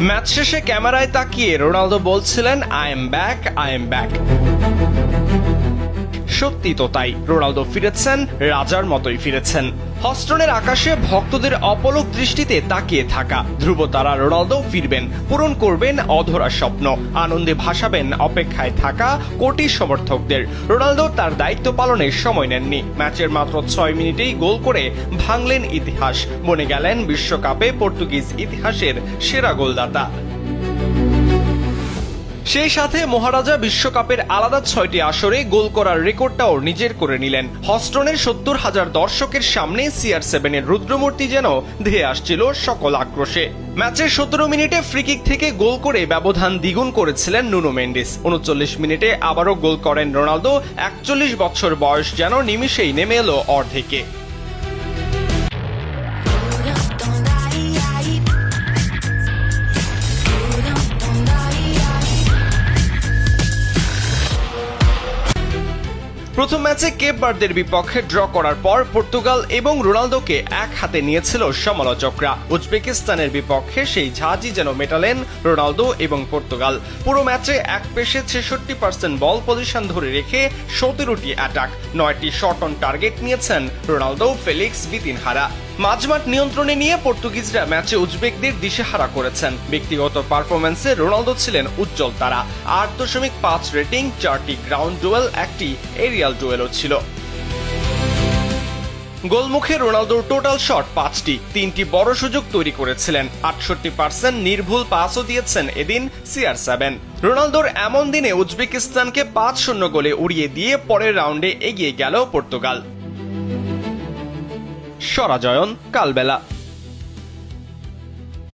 Match শেষে ক্যামেরায় তাকিয়ে রোনালদো বলছিলেন আই এম ব্যাক। সত্যি তো তাই, রোনালদো ফিরেছেন, রাজার মতোই ফিরেছেন। হস্টনের আকাশে ভক্তদের অপলক দৃষ্টিতে তাকিয়ে থাকা ধ্রুবতারা রোনালদো ফিরবেন, পূরণ করবেন অধরা স্বপ্ন, আনন্দে ভাসাবেন অপেক্ষায় থাকা কোটি সমর্থকদের। রোনালদো তার দায়িত্ব পালনের সময় নেননি। ম্যাচের মাত্র 6 মিনিটেই গোল করে ভাঙলেন ইতিহাস, বনে গেলেন বিশ্বকাপে পর্তুগিজ ইতিহাসের সেরা গোলদাতা। সেই সাথে মহারাজা বিশ্বকাপের আলাদা 6টি আসরে গোল করার রেকর্ডটাও নিজের করে নিলেন। হস্টনের 70,000 দর্শকের সামনে CR7 এর রুদ্রমূর্তি যেন ধেয়ে আসছিল সকল আক্রোশে। ম্যাচের 17 মিনিটে ফ্রিকিক থেকে গোল করে ব্যবধান দ্বিগুণ করেছিলেন নুনো মেন্ডিস। 39 মিনিটে আবারও গোল করেন রোনালদো। 41 বছর বয়স যেন নিমিষেই নেমে এলো অর্ধেকে। প্রথম ম্যাচে কেপ ভার্দের বিপক্ষে ড্র করার পর পর্তুগাল এবং রোনালদোকে এক হাতে নিয়েছিল সমালোচকরা। উজবেকিস্তানের বিপক্ষে সেই ঝাঁঝি যেন মেটালেন রোনালদো এবং পর্তুগাল। পুরো ম্যাচে এক পেশে 66% বল পজিশন ধরে রেখে 17টি অ্যাটাক, 9টি শট অন টার্গেট নিয়েছেন রোনালদো, ফেলিক্স, বিতিনহারা। মাঝমাঠ নিয়ন্ত্রণে নিয়ে পর্তুগিজরা ম্যাচে উজবেকদের দিশেহারা করেছেন। ব্যক্তিগত পারফরম্যান্সে রোনালদো ছিলেন উজ্জ্বল তারা। 8.5 রেটিং, 4টি গ্রাউন্ড ডুয়েল, 1টি এরিয়াল ডুয়েলও ছিল। গোলমুখে রোনালদোর টোটাল শট 5টি, 3টি বড় সুযোগ তৈরি করেছিলেন। 68% নির্ভুল পাসও দিয়েছেন এদিন CR7। রোনালদোর এমন দিনে উজবেকিস্তানকে 5-0 গোলে উড়িয়ে দিয়ে পরের রাউন্ডে এগিয়ে গেল পর্তুগাল। সরাজয়ন কালবেলা।